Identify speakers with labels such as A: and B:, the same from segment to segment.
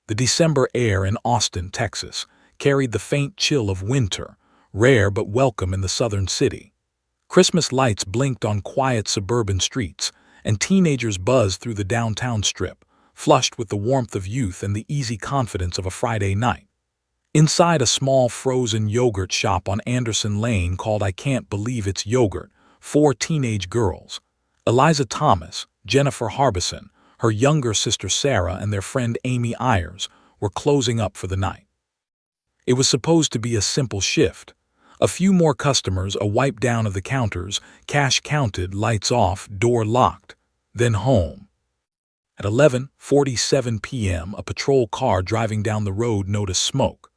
A: The December air in Austin, Texas, carried the faint chill of winter, rare but welcome in the southern city. Christmas lights blinked on quiet suburban streets, and teenagers buzzed through the downtown strip, flushed with the warmth of youth and the easy confidence of a Friday night. Inside a small frozen yogurt shop on Anderson Lane called I Can't Believe It's Yogurt, four teenage girls, Eliza Thomas, Jennifer Harbison, her younger sister Sarah, and their friend Amy Ayers, were closing up for the night. It was supposed to be a simple shift. A few more customers, a wipe down of the counters, cash counted, lights off, door locked, then home. At 11:47 p.m., a patrol car driving down the road noticed smoke.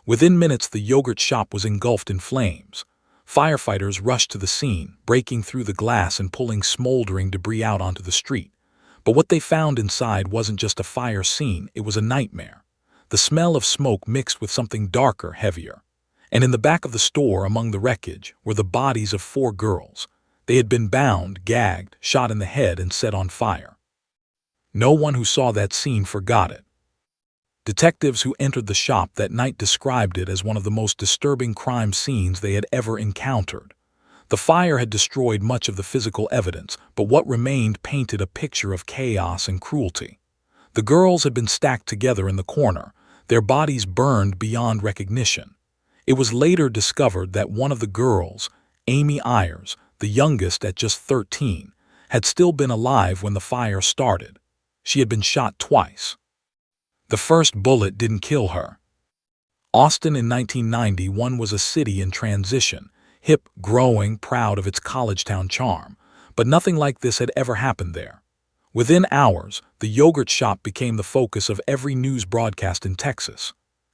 A: Within minutes, the yogurt shop was engulfed in flames. Firefighters rushed to the scene, breaking through the glass and pulling smoldering debris out onto the street. But what they found inside wasn't just a fire scene, it was a nightmare. The smell of smoke mixed with something darker, heavier. And in the back of the store, among the wreckage, were the bodies of four girls. They had been bound, gagged, shot in the head, and set on fire. No one who saw that scene forgot it. Detectives who entered the shop that night described it as one of the most disturbing crime scenes they had ever encountered. The fire had destroyed much of the physical evidence, but what remained painted a picture of chaos and cruelty. The girls had been stacked together in the corner, their bodies burned beyond recognition. It was later discovered that one of the girls, Amy Ayers, the youngest at just 13, had still been alive when the fire started. She had been shot twice. The first bullet didn't kill her. Austin in 1991 was a city in transition, hip, growing, proud of its college town charm, but nothing like this had ever happened there. Within hours, the yogurt shop became the focus of every news broadcast in Texas.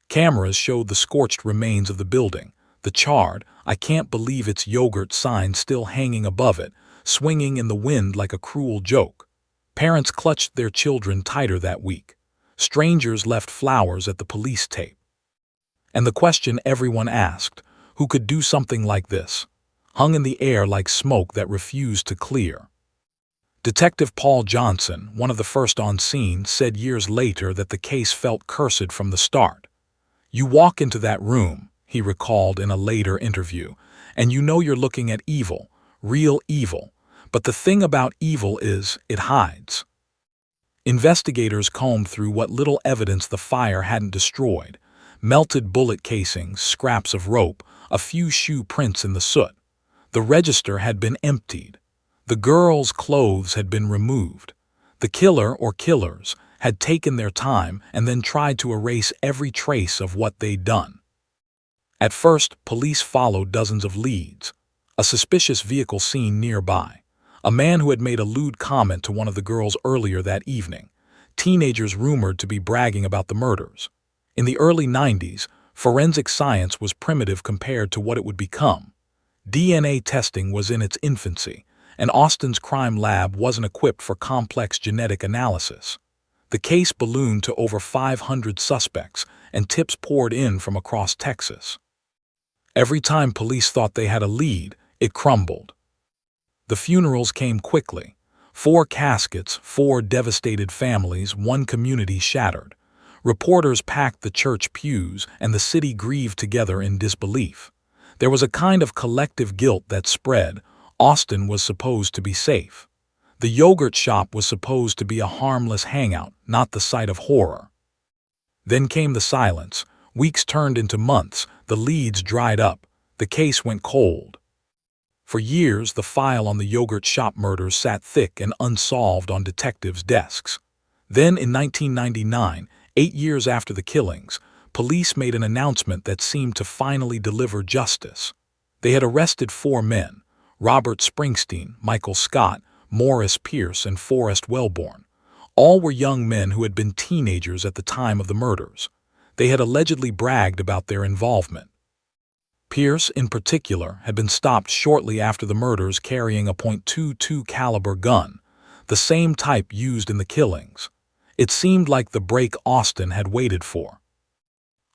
A: Cameras showed the scorched remains of the building, the charred "I Can't Believe It's Yogurt" sign still hanging above it, swinging in the wind like a cruel joke. Parents clutched their children tighter that week. Strangers left flowers at the police tape. And the question everyone asked, who could do something like this, hung in the air like smoke that refused to clear. Detective Paul Johnson, one of the first on scene, said years later that the case felt cursed from the start. "You walk into that room," he recalled in a later interview, "and you know you're looking at evil, real evil. But the thing about evil is, it hides." Investigators combed through what little evidence the fire hadn't destroyed: melted bullet casings, scraps of rope, a few shoe prints in the soot. The register had been emptied. The girls' clothes had been removed. The killer, or killers, had taken their time and then tried to erase every trace of what they'd done. At first, police followed dozens of leads. A suspicious vehicle seen nearby. A man who had made a lewd comment to one of the girls earlier that evening. Teenagers rumored to be bragging about the murders. In the early 90s, forensic science was primitive compared to what it would become. DNA testing was in its infancy, and Austin's crime lab wasn't equipped for complex genetic analysis. The case ballooned to over 500 suspects, and tips poured in from across Texas. Every time police thought they had a lead, it crumbled. The funerals came quickly. 4 caskets, 4 devastated families, 1 community shattered. Reporters packed the church pews, and the city grieved together in disbelief. There was a kind of collective guilt that spread. Austin was supposed to be safe. The yogurt shop was supposed to be a harmless hangout, not the site of horror. Then came the silence. Weeks turned into months, the leads dried up, the case went cold. For years, the file on the yogurt shop murders sat thick and unsolved on detectives' desks. Then in 1999, 8 years after the killings, police made an announcement that seemed to finally deliver justice. They had arrested 4 men: Robert Springsteen, Michael Scott, Morris Pierce, and Forrest Wellborn. All were young men who had been teenagers at the time of the murders. They had allegedly bragged about their involvement. Pierce, in particular, had been stopped shortly after the murders carrying a .22 caliber gun, the same type used in the killings. It seemed like the break Austin had waited for.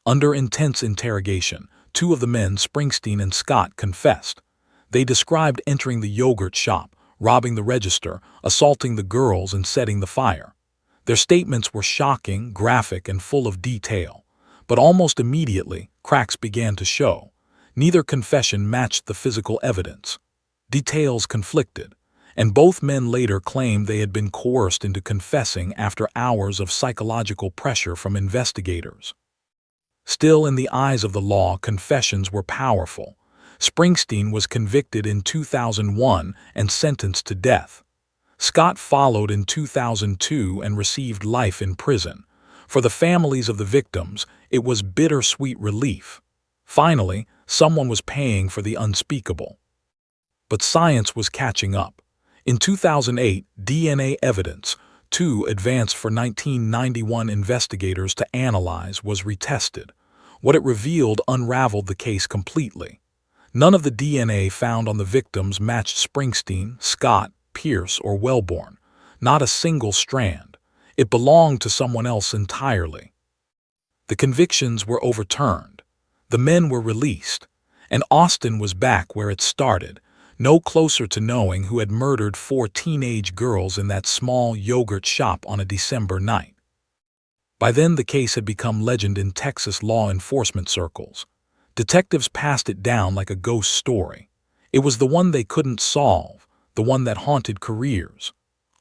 A: Under intense interrogation, 2 of the men, Springsteen and Scott, confessed. They described entering the yogurt shop, robbing the register, assaulting the girls, and setting the fire. Their statements were shocking, graphic, and full of detail. But almost immediately, cracks began to show. Neither confession matched the physical evidence. Details conflicted, and both men later claimed they had been coerced into confessing after hours of psychological pressure from investigators. Still, in the eyes of the law, confessions were powerful. Springsteen was convicted in 2001 and sentenced to death. Scott followed in 2002 and received life in prison. For the families of the victims, it was bittersweet relief. Finally, someone was paying for the unspeakable. But science was catching up. In 2008, DNA evidence, too advanced for 1991 investigators to analyze, was retested. What it revealed unraveled the case completely. None of the DNA found on the victims matched Springsteen, Scott, Pierce, or Wellborn. Not a single strand. It belonged to someone else entirely. The convictions were overturned. The men were released. And Austin was back where it started, no closer to knowing who had murdered 4 teenage girls in that small yogurt shop on a December night. By then, the case had become legend in Texas law enforcement circles. Detectives passed it down like a ghost story. It was the one they couldn't solve, the one that haunted careers.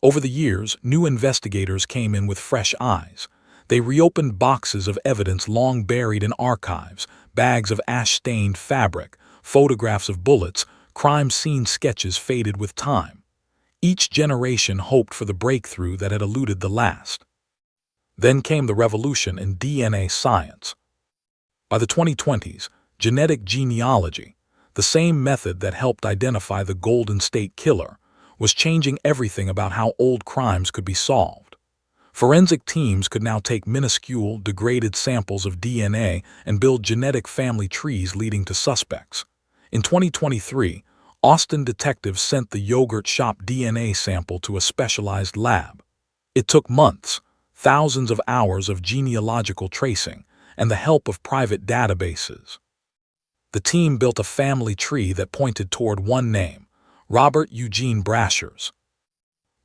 A: Over the years, new investigators came in with fresh eyes. They reopened boxes of evidence long buried in archives, bags of ash-stained fabric, photographs of bullets, crime scene sketches faded with time. Each generation hoped for the breakthrough that had eluded the last. Then came the revolution in DNA science. By the 2020s, genetic genealogy, the same method that helped identify the Golden State Killer, was changing everything about how old crimes could be solved. Forensic teams could now take minuscule, degraded samples of DNA and build genetic family trees leading to suspects. In 2023, Austin detectives sent the yogurt shop DNA sample to a specialized lab. It took months, thousands of hours of genealogical tracing, and the help of private databases. The team built a family tree that pointed toward one name, Robert Eugene Brashers.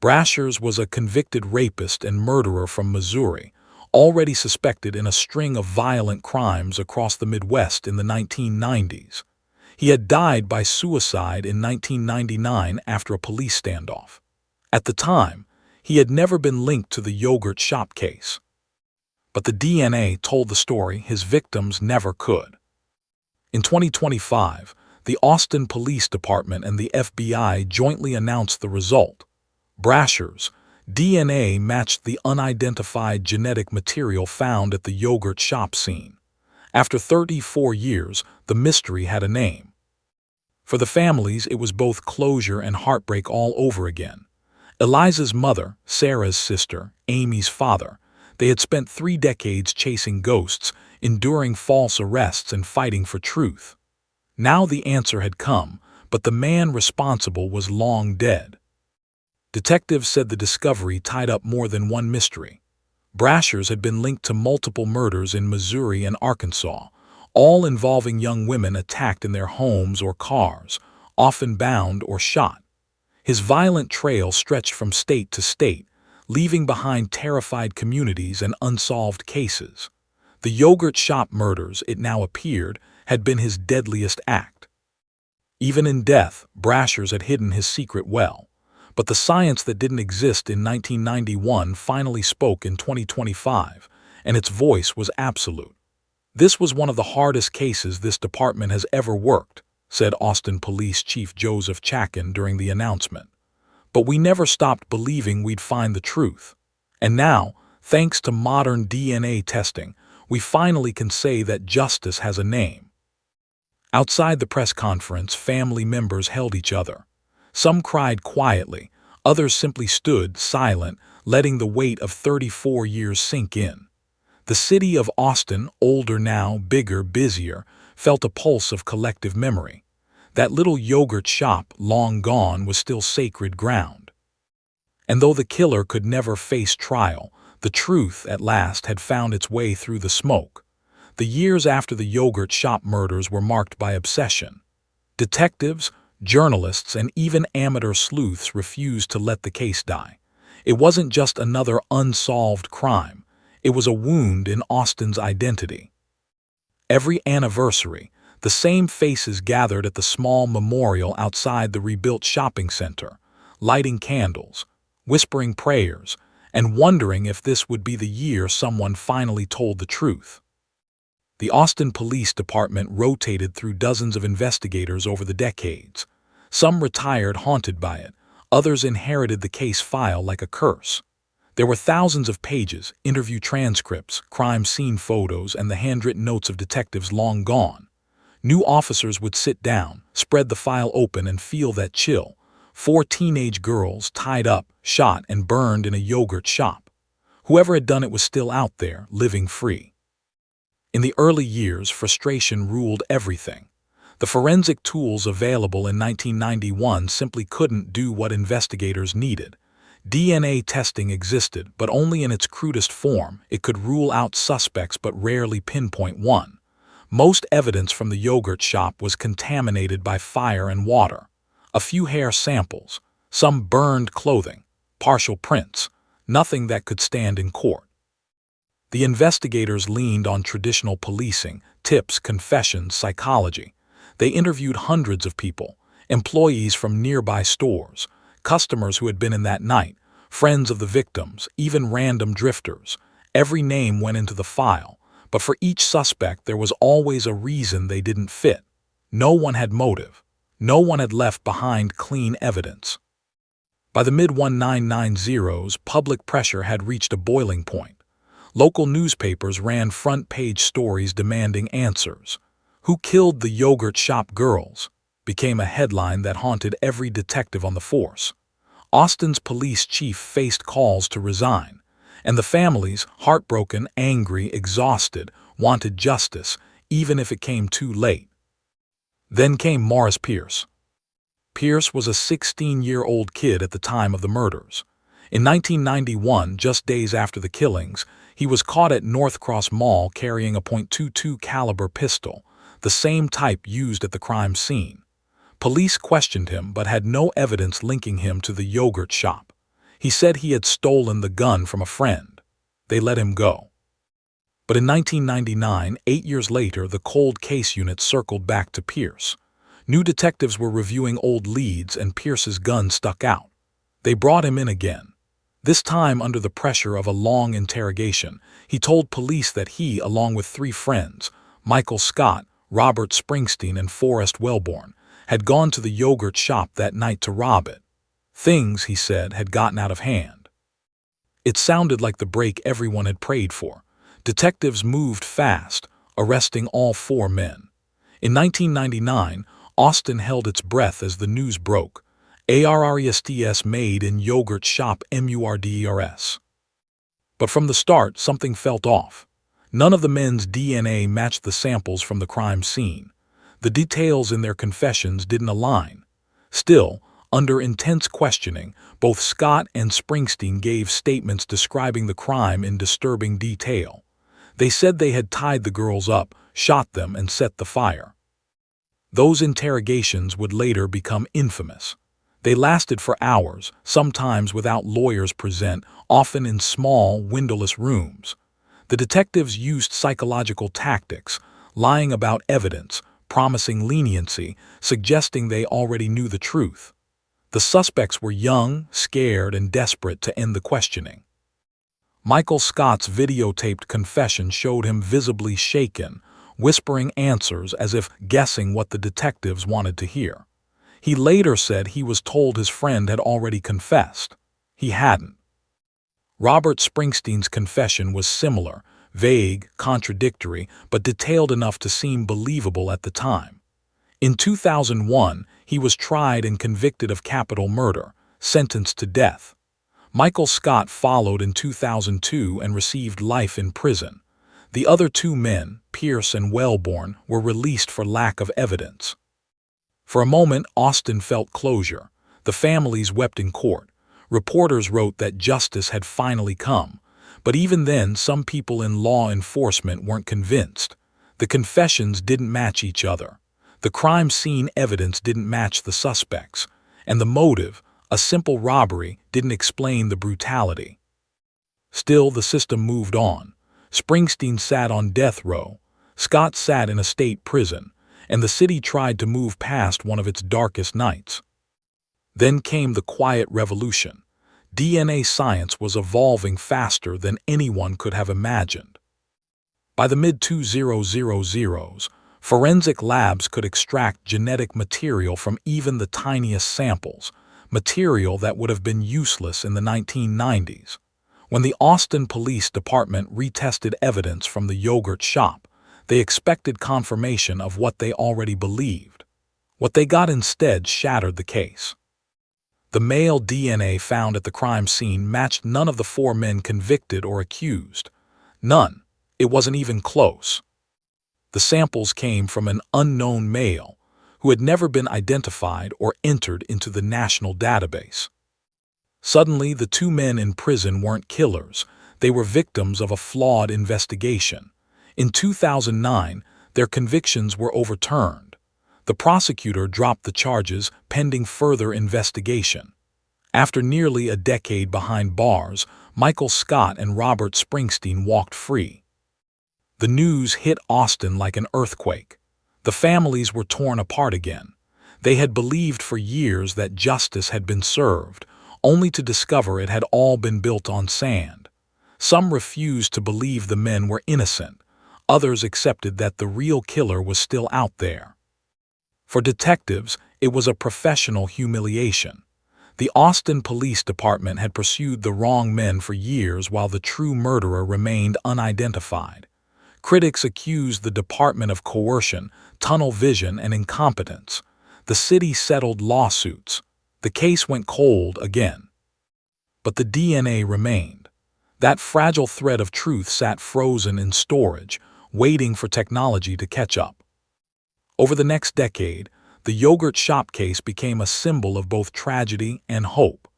A: Brashers was a convicted rapist and murderer from Missouri, already suspected in a string of violent crimes across the Midwest in the 1990s. He had died by suicide in 1999 after a police standoff. At the time, he had never been linked to the yogurt shop case. But the DNA told the story his victims never could. In 2025, the Austin Police Department and the FBI jointly announced the result. Brashers' DNA matched the unidentified genetic material found at the yogurt shop scene. After 34 years, the mystery had a name. For the families, it was both closure and heartbreak all over again. Eliza's mother, Sarah's sister, Amy's father, they had spent 3 decades chasing ghosts, enduring false arrests and fighting for truth. Now the answer had come, but the man responsible was long dead. Detectives said the discovery tied up more than one mystery. Brashers had been linked to multiple murders in Missouri and Arkansas, all involving young women attacked in their homes or cars, often bound or shot. His violent trail stretched from state to state, leaving behind terrified communities and unsolved cases. The yogurt shop murders, it now appeared, had been his deadliest act. Even in death, Brashers had hidden his secret well. But the science that didn't exist in 1991 finally spoke in 2025, and its voice was absolute. "This was one of the hardest cases this department has ever worked," said Austin Police Chief Joseph Chackin during the announcement. "But we never stopped believing we'd find the truth. And now, thanks to modern DNA testing, we finally can say that justice has a name." Outside the press conference, family members held each other. Some cried quietly, others simply stood silent, letting the weight of 34 years sink in. The city of Austin, older now, bigger, busier, felt a pulse of collective memory. That little yogurt shop, long gone, was still sacred ground. And though the killer could never face trial, the truth, at last, had found its way through the smoke. The years after the yogurt shop murders were marked by obsession. Detectives, journalists, and even amateur sleuths refused to let the case die. It wasn't just another unsolved crime. It was a wound in Austin's identity. Every anniversary, the same faces gathered at the small memorial outside the rebuilt shopping center, lighting candles, whispering prayers, and wondering if this would be the year someone finally told the truth. The Austin Police Department rotated through dozens of investigators over the decades. Some retired haunted by it, others inherited the case file like a curse. There were thousands of pages, interview transcripts, crime scene photos, and the handwritten notes of detectives long gone. New officers would sit down, spread the file open, and feel that chill. 4 teenage girls tied up, shot, and burned in a yogurt shop. Whoever had done it was still out there, living free. In the early years, frustration ruled everything. The forensic tools available in 1991 simply couldn't do what investigators needed. DNA testing existed, but only in its crudest form. It could rule out suspects but rarely pinpoint one. Most evidence from the yogurt shop was contaminated by fire and water. A few hair samples, some burned clothing, partial prints, nothing that could stand in court. The investigators leaned on traditional policing, tips, confessions, psychology. They interviewed hundreds of people, employees from nearby stores, customers who had been in that night, friends of the victims, even random drifters. Every name went into the file, but for each suspect there was always a reason they didn't fit. No one had motive. No one had left behind clean evidence. By the mid-1990s, public pressure had reached a boiling point. Local newspapers ran front-page stories demanding answers. "Who killed the yogurt shop girls?" became a headline that haunted every detective on the force. Austin's police chief faced calls to resign, and the families, heartbroken, angry, exhausted, wanted justice, even if it came too late. Then came Morris Pierce. Pierce was a 16-year-old kid at the time of the murders. In 1991, just days after the killings, he was caught at Northcross Mall carrying a .22 caliber pistol, the same type used at the crime scene. Police questioned him but had no evidence linking him to the yogurt shop. He said he had stolen the gun from a friend. They let him go. But in 1999, 8 years later, the cold case unit circled back to Pierce. New detectives were reviewing old leads and Pierce's gun stuck out. They brought him in again. This time, under the pressure of a long interrogation, he told police that he, along with 3 friends, Michael Scott, Robert Springsteen, and Forrest Wellborn, had gone to the yogurt shop that night to rob it. Things, he said, had gotten out of hand. It sounded like the break everyone had prayed for. Detectives moved fast, arresting all 4 men. In 1999, Austin held its breath as the news broke. Arrests made in yogurt shop murders. But from the start, something felt off. None of the men's DNA matched the samples from the crime scene. The details in their confessions didn't align. Still, under intense questioning, both Scott and Springsteen gave statements describing the crime in disturbing detail. They said they had tied the girls up, shot them, and set the fire. Those interrogations would later become infamous. They lasted for hours, sometimes without lawyers present, often in small, windowless rooms. The detectives used psychological tactics, lying about evidence, promising leniency, suggesting they already knew the truth. The suspects were young, scared, and desperate to end the questioning. Michael Scott's videotaped confession showed him visibly shaken, whispering answers as if guessing what the detectives wanted to hear. He later said he was told his friend had already confessed. He hadn't. Robert Springsteen's confession was similar, vague, contradictory, but detailed enough to seem believable at the time. In 2001, he was tried and convicted of capital murder, sentenced to death. Michael Scott followed in 2002 and received life in prison. The other 2 men, Pierce and Wellborn, were released for lack of evidence. For a moment, Austin felt closure. The families wept in court. Reporters wrote that justice had finally come. But even then, some people in law enforcement weren't convinced. The confessions didn't match each other. The crime scene evidence didn't match the suspects. And the motive, A simple robbery didn't explain the brutality. Still, the system moved on. Springsteen sat on death row, Scott sat in a state prison, and the city tried to move past one of its darkest nights. Then came the quiet revolution. DNA science was evolving faster than anyone could have imagined. By the mid-2000s, forensic labs could extract genetic material from even the tiniest samples, material that would have been useless in the 1990s. When the Austin Police Department retested evidence from the yogurt shop, they expected confirmation of what they already believed. What they got instead shattered the case. The male DNA found at the crime scene matched none of the 4 men convicted or accused. None. It wasn't even close. The samples came from an unknown male who had never been identified or entered into the national database. Suddenly, the 2 men in prison weren't killers. They were victims of a flawed investigation. In 2009, their convictions were overturned. The prosecutor dropped the charges pending further investigation. After nearly a decade behind bars, Michael Scott and Robert Springsteen walked free. The news hit Austin like an earthquake. The families were torn apart again. They had believed for years that justice had been served, only to discover it had all been built on sand. Some refused to believe the men were innocent. Others accepted that the real killer was still out there. For detectives, it was a professional humiliation. The Austin Police Department had pursued the wrong men for years while the true murderer remained unidentified. Critics accused the department of coercion, tunnel vision, and incompetence. The city settled lawsuits. The case went cold again. But the DNA remained. That fragile thread of truth sat frozen in storage, waiting for technology to catch up. Over the next decade, the yogurt shop case became a symbol of both tragedy and hope.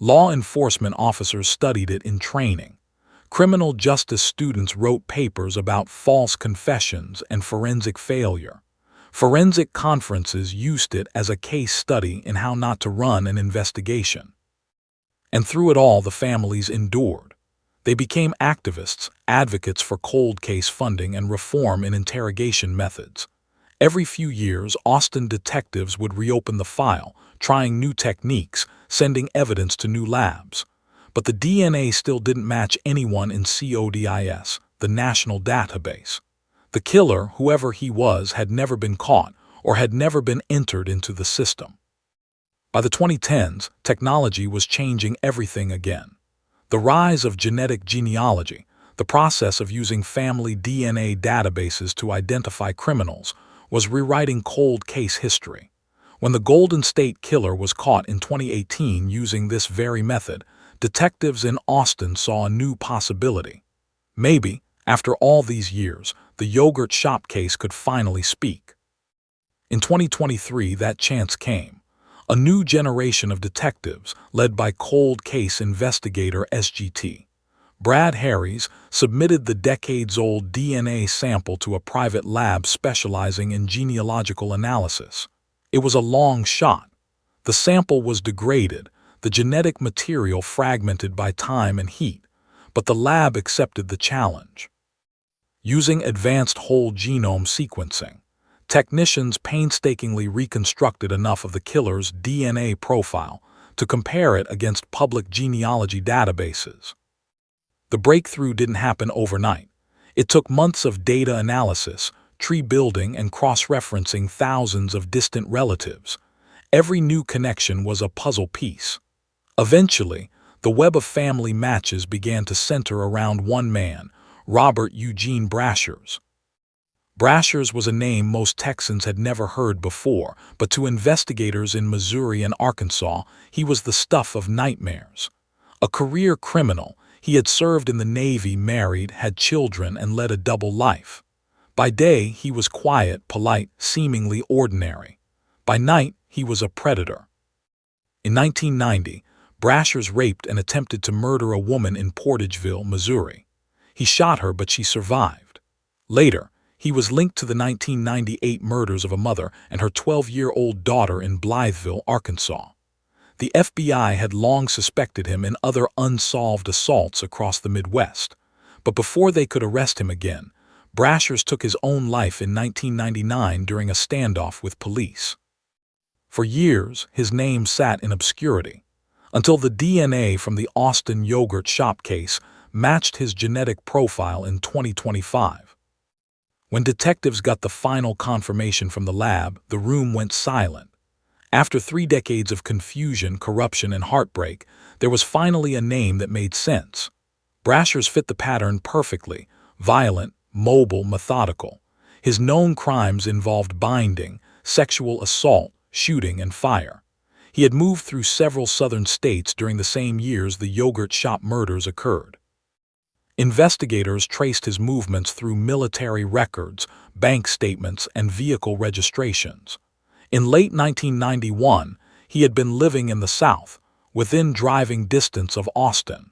A: Law enforcement officers studied it in training. Criminal justice students wrote papers about false confessions and forensic failure. Forensic conferences used it as a case study in how not to run an investigation. And through it all, the families endured. They became activists, advocates for cold case funding and reform in interrogation methods. Every few years, Austin detectives would reopen the file, trying new techniques, sending evidence to new labs. But the DNA still didn't match anyone in CODIS, the national database. The killer, whoever he was, had never been caught or had never been entered into the system. By the 2010s, technology was changing everything again. The rise of genetic genealogy, the process of using family DNA databases to identify criminals, was rewriting cold case history. When the Golden State Killer was caught in 2018 using this very method, detectives in Austin saw a new possibility. Maybe, after all these years, the yogurt shop case could finally speak. In 2023, that chance came. A new generation of detectives, led by cold case investigator SGT. Brad Harries, submitted the decades-old DNA sample to a private lab specializing in genealogical analysis. It was a long shot. The sample was degraded, the genetic material fragmented by time and heat, but the lab accepted the challenge. Using advanced whole genome sequencing, technicians painstakingly reconstructed enough of the killer's DNA profile to compare it against public genealogy databases. The breakthrough didn't happen overnight. It took months of data analysis, tree building, and cross-referencing thousands of distant relatives. Every new connection was a puzzle piece. Eventually, the web of family matches began to center around one man, Robert Eugene Brashers. Brashers was a name most Texans had never heard before, but to investigators in Missouri and Arkansas, he was the stuff of nightmares. A career criminal, he had served in the Navy, married, had children, and led a double life. By day, he was quiet, polite, seemingly ordinary. By night, he was a predator. In 1990, Brashers raped and attempted to murder a woman in Portageville, Missouri. He shot her, but she survived. Later, he was linked to the 1998 murders of a mother and her 12-year-old daughter in Blytheville, Arkansas. The FBI had long suspected him in other unsolved assaults across the Midwest, but before they could arrest him again, Brashers took his own life in 1999 during a standoff with police. For years, his name sat in obscurity, until the DNA from the Austin yogurt shop case matched his genetic profile in 2025. When detectives got the final confirmation from the lab, the room went silent. After 3 decades of confusion, corruption, and heartbreak, there was finally a name that made sense. Brashers fit the pattern perfectly: violent, mobile, methodical. His known crimes involved binding, sexual assault, shooting, and fire. He had moved through several southern states during the same years the yogurt shop murders occurred. Investigators traced his movements through military records, bank statements, and vehicle registrations. In late 1991, he had been living in the South, within driving distance of Austin.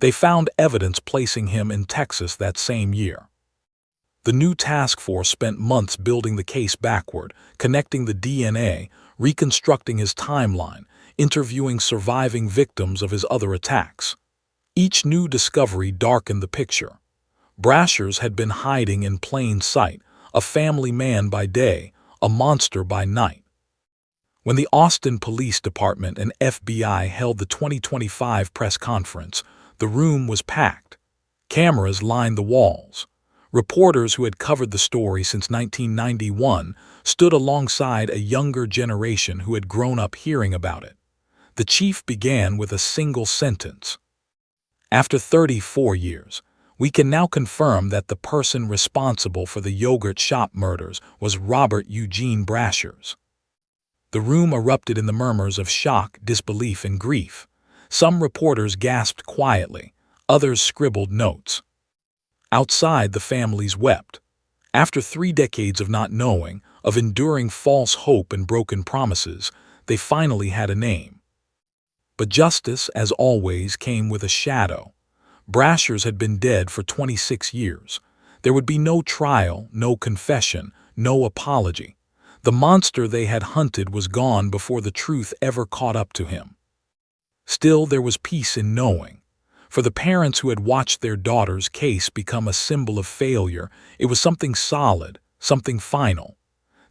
A: They found evidence placing him in Texas that same year. The new task force spent months building the case backward, connecting the DNA, reconstructing his timeline, interviewing surviving victims of his other attacks. Each new discovery darkened the picture. Brashers had been hiding in plain sight, a family man by day, a monster by night. When the Austin Police Department and FBI held the 2025 press conference, the room was packed. Cameras lined the walls. Reporters who had covered the story since 1991 stood alongside a younger generation who had grown up hearing about it. The chief began with a single sentence. After 34 years, we can now confirm that the person responsible for the yogurt shop murders was Robert Eugene Brashers. The room erupted in the murmurs of shock, disbelief, and grief. Some reporters gasped quietly, others scribbled notes. Outside, the families wept. After 3 decades of not knowing, of enduring false hope and broken promises, they finally had a name. But justice, as always, came with a shadow. Brashers had been dead for 26 years. There would be no trial, no confession, no apology. The monster they had hunted was gone before the truth ever caught up to him. Still, there was peace in knowing. For the parents who had watched their daughter's case become a symbol of failure, it was something solid, something final.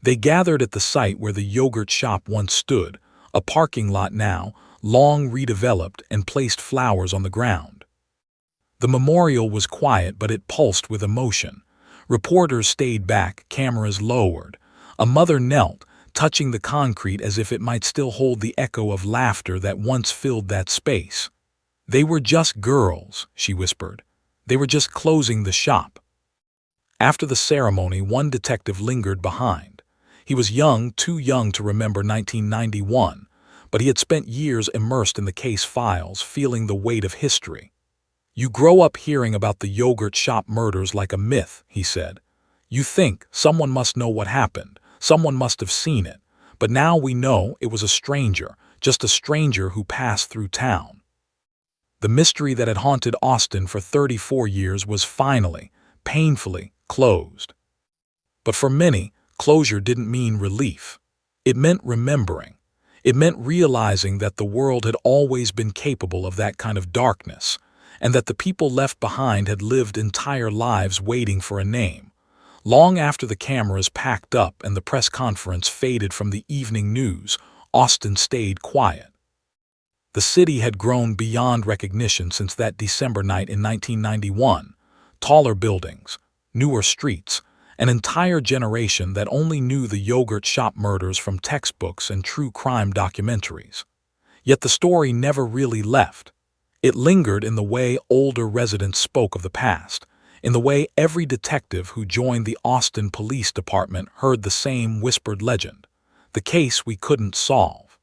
A: They gathered at the site where the yogurt shop once stood, a parking lot now, long redeveloped, and placed flowers on the ground. The memorial was quiet, but it pulsed with emotion. Reporters stayed back, cameras lowered. A mother knelt, touching the concrete as if it might still hold the echo of laughter that once filled that space. "They were just girls," she whispered. "They were just closing the shop." After the ceremony, one detective lingered behind. He was young, too young to remember 1991, but he had spent years immersed in the case files, feeling the weight of history. "You grow up hearing about the yogurt shop murders like a myth," he said. "You think someone must know what happened, someone must have seen it, but now we know it was a stranger, just a stranger who passed through town." The mystery that had haunted Austin for 34 years was finally, painfully, closed. But for many, closure didn't mean relief. It meant remembering. It meant realizing that the world had always been capable of that kind of darkness, and that the people left behind had lived entire lives waiting for a name. Long after the cameras packed up and the press conference faded from the evening news, Austin stayed quiet. The city had grown beyond recognition since that December night in 1991. Taller buildings, newer streets, an entire generation that only knew the yogurt shop murders from textbooks and true crime documentaries. Yet the story never really left. It lingered in the way older residents spoke of the past, in the way every detective who joined the Austin Police Department heard the same whispered legend: the case we couldn't solve.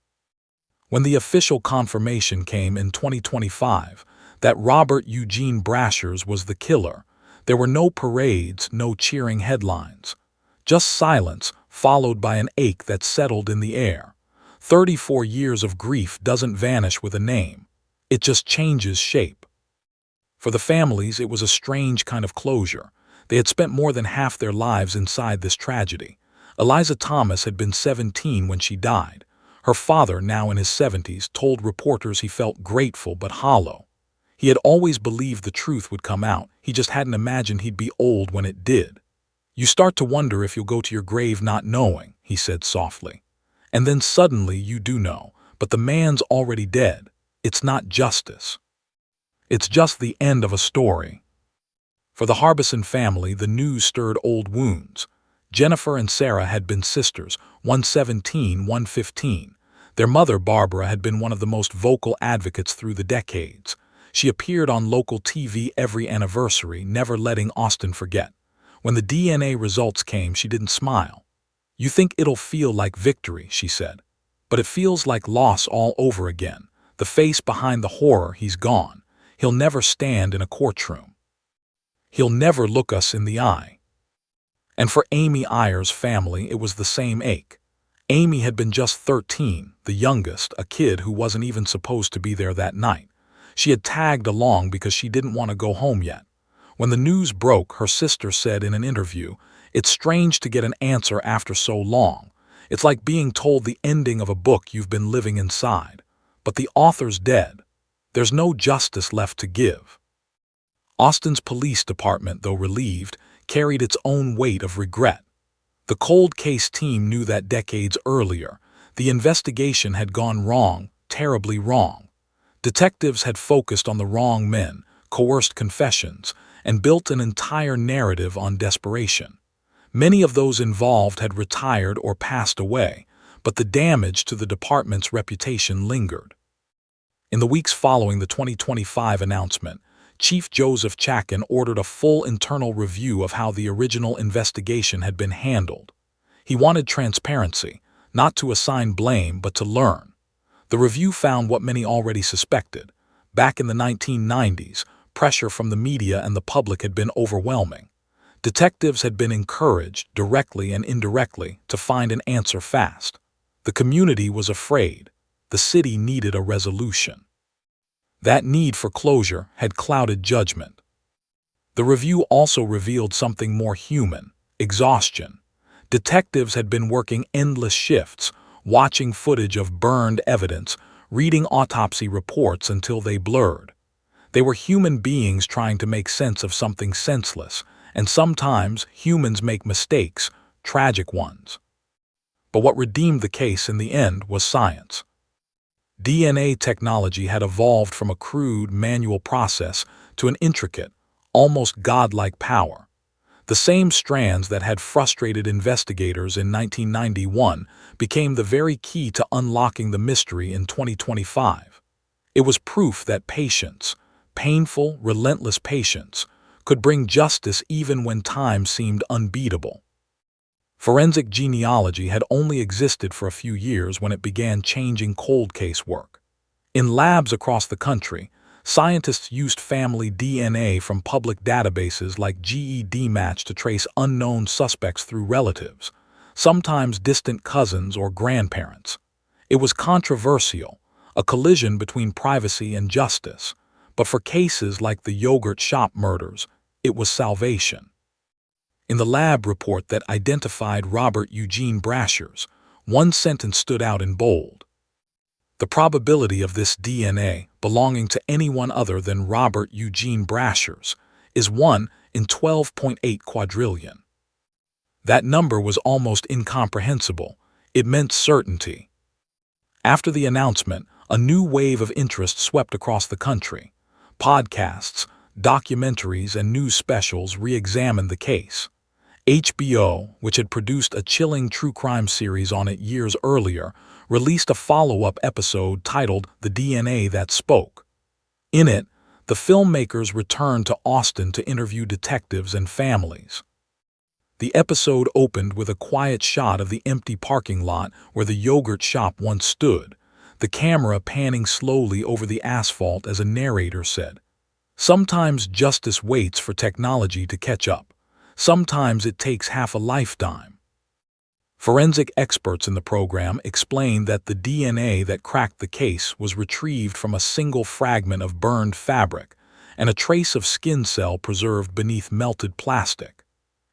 A: When the official confirmation came in 2025 that Robert Eugene Brashers was the killer, there were no parades, no cheering headlines. Just silence, followed by an ache that settled in the air. 34 years of grief doesn't vanish with a name. It just changes shape. For the families, it was a strange kind of closure. They had spent more than half their lives inside this tragedy. Eliza Thomas had been 17 when she died. Her father, now in his 70s, told reporters he felt grateful but hollow. He had always believed the truth would come out, he just hadn't imagined he'd be old when it did. "You start to wonder if you'll go to your grave not knowing," he said softly. "And then suddenly you do know, but the man's already dead. It's not justice. It's just the end of a story." For the Harbison family, the news stirred old wounds. Jennifer and Sarah had been sisters, one 17, one 15. Their mother, Barbara, had been one of the most vocal advocates through the decades. She appeared on local TV every anniversary, never letting Austin forget. When the DNA results came, she didn't smile. "You think it'll feel like victory," she said. "But it feels like loss all over again. The face behind the horror, he's gone. He'll never stand in a courtroom. He'll never look us in the eye." And for Amy Ayers' family, it was the same ache. Amy had been just 13, the youngest, a kid who wasn't even supposed to be there that night. She had tagged along because she didn't want to go home yet. When the news broke, her sister said in an interview, "It's strange to get an answer after so long. It's like being told the ending of a book you've been living inside. But the author's dead. There's no justice left to give." Austin's police department, though relieved, carried its own weight of regret. The cold case team knew that decades earlier. The investigation had gone wrong, terribly wrong. Detectives had focused on the wrong men, coerced confessions, and built an entire narrative on desperation. Many of those involved had retired or passed away, but the damage to the department's reputation lingered. In the weeks following the 2025 announcement, Chief Joseph Chackin ordered a full internal review of how the original investigation had been handled. He wanted transparency, not to assign blame but to learn. The review found what many already suspected. Back in the 1990s, pressure from the media and the public had been overwhelming. Detectives had been encouraged, directly and indirectly, to find an answer fast. The community was afraid. The city needed a resolution. That need for closure had clouded judgment. The review also revealed something more human: exhaustion. Detectives had been working endless shifts, watching footage of burned evidence, reading autopsy reports until they blurred. They were human beings trying to make sense of something senseless, and sometimes humans make mistakes, tragic ones. But what redeemed the case in the end was science. DNA technology had evolved from a crude, manual process to an intricate, almost godlike power. The same strands that had frustrated investigators in 1991 became the very key to unlocking the mystery in 2025. It was proof that patience, painful, relentless patience, could bring justice even when time seemed unbeatable. Forensic genealogy had only existed for a few years when it began changing cold case work. In labs across the country, scientists used family DNA from public databases like GEDmatch to trace unknown suspects through relatives, sometimes distant cousins or grandparents. It was controversial, a collision between privacy and justice, but for cases like the yogurt shop murders, it was salvation. In the lab report that identified Robert Eugene Brashers, one sentence stood out in bold. "The probability of this DNA belonging to anyone other than Robert Eugene Brashers is 1 in 12.8 quadrillion. That number was almost incomprehensible. It meant certainty. After the announcement, a new wave of interest swept across the country. Podcasts, documentaries, and news specials re-examined the case. HBO, which had produced a chilling true crime series on it years earlier, released a follow-up episode titled The DNA That Spoke. In it, the filmmakers returned to Austin to interview detectives and families. The episode opened with a quiet shot of the empty parking lot where the yogurt shop once stood, the camera panning slowly over the asphalt as a narrator said, "Sometimes justice waits for technology to catch up. Sometimes it takes half a lifetime." Forensic experts in the program explained that the DNA that cracked the case was retrieved from a single fragment of burned fabric and a trace of skin cell preserved beneath melted plastic.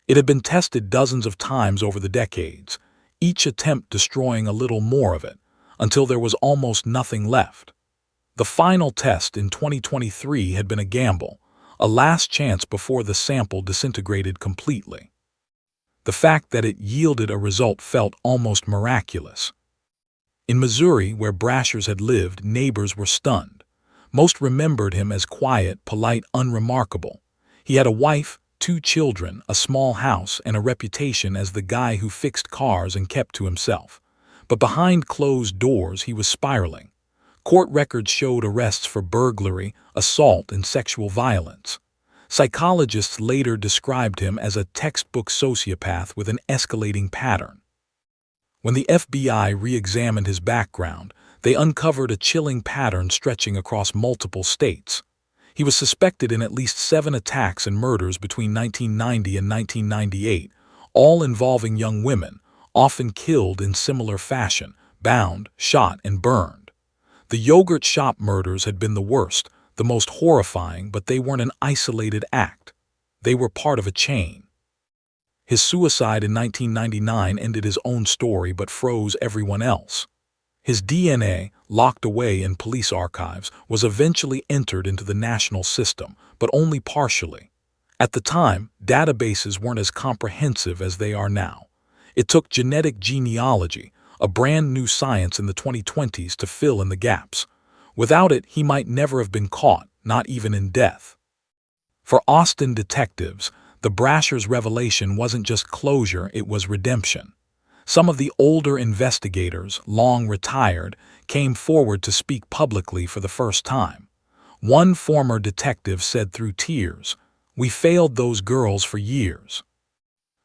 A: It had been tested dozens of times over the decades, each attempt destroying a little more of it, until there was almost nothing left. The final test in 2023 had been a gamble, a last chance before the sample disintegrated completely. The fact that it yielded a result felt almost miraculous. In Missouri, where Brashers had lived, neighbors were stunned. Most remembered him as quiet, polite, unremarkable. He had a wife, 2 children, a small house, and a reputation as the guy who fixed cars and kept to himself. But behind closed doors, he was spiraling. Court records showed arrests for burglary, assault, and sexual violence. Psychologists later described him as a textbook sociopath with an escalating pattern. When the FBI re-examined his background, they uncovered a chilling pattern stretching across multiple states. He was suspected in at least 7 attacks and murders between 1990 and 1998, all involving young women, often killed in similar fashion, bound, shot, and burned. The yogurt shop murders had been the worst, the most horrifying, but they weren't an isolated act. They were part of a chain. His suicide in 1999 ended his own story but froze everyone else. His DNA, locked away in police archives, was eventually entered into the national system, but only partially. At the time, databases weren't as comprehensive as they are now. It took genetic genealogy, a brand new science in the 2020s, to fill in the gaps. Without it, he might never have been caught, not even in death. For Austin detectives, the Brashers revelation wasn't just closure, it was redemption. Some of the older investigators, long retired, came forward to speak publicly for the first time. One former detective said through tears, "We failed those girls for years.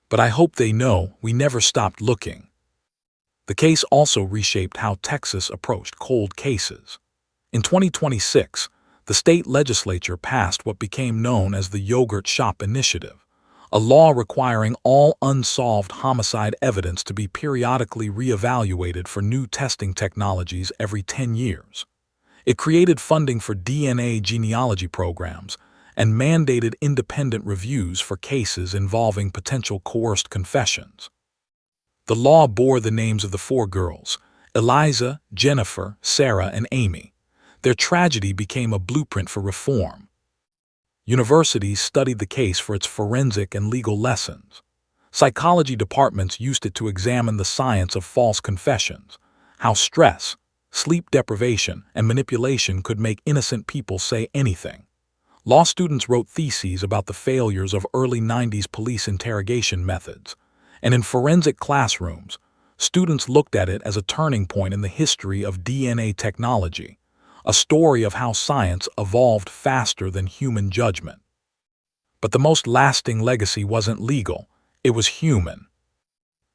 A: But I hope they know we never stopped looking." The case also reshaped how Texas approached cold cases. In 2026, the state legislature passed what became known as the Yogurt Shop Initiative, a law requiring all unsolved homicide evidence to be periodically reevaluated for new testing technologies every 10 years. It created funding for DNA genealogy programs and mandated independent reviews for cases involving potential coerced confessions. The law bore the names of the 4 girls, Eliza, Jennifer, Sarah, and Amy. Their tragedy became a blueprint for reform. Universities studied the case for its forensic and legal lessons. Psychology departments used it to examine the science of false confessions, how stress, sleep deprivation, and manipulation could make innocent people say anything. Law students wrote theses about the failures of early 90s police interrogation methods, and in forensic classrooms, students looked at it as a turning point in the history of DNA technology, a story of how science evolved faster than human judgment. But the most lasting legacy wasn't legal, it was human.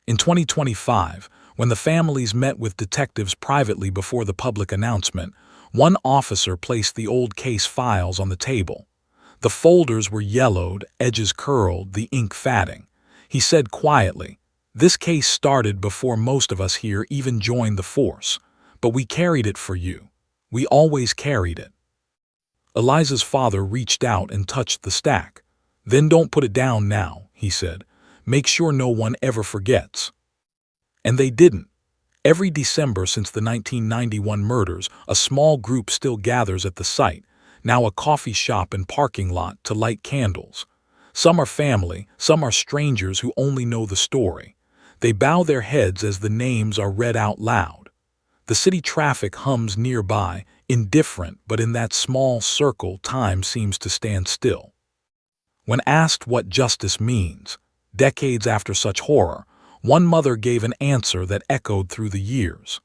A: In 2025, when the families met with detectives privately before the public announcement, one officer placed the old case files on the table. The folders were yellowed, edges curled, the ink fatting. He said quietly, "This case started before most of us here even joined the force, but we carried it for you. We always carried it." Eliza's father reached out and touched the stack. "Then don't put it down now," he said. "Make sure no one ever forgets." And they didn't. Every December since the 1991 murders, a small group still gathers at the site, now a coffee shop and parking lot, to light candles. Some are family, some are strangers who only know the story. They bow their heads as the names are read out loud. The city traffic hums nearby, indifferent, but in that small circle time seems to stand still. When asked what justice means, decades after such horror, one mother gave an answer that echoed through the years.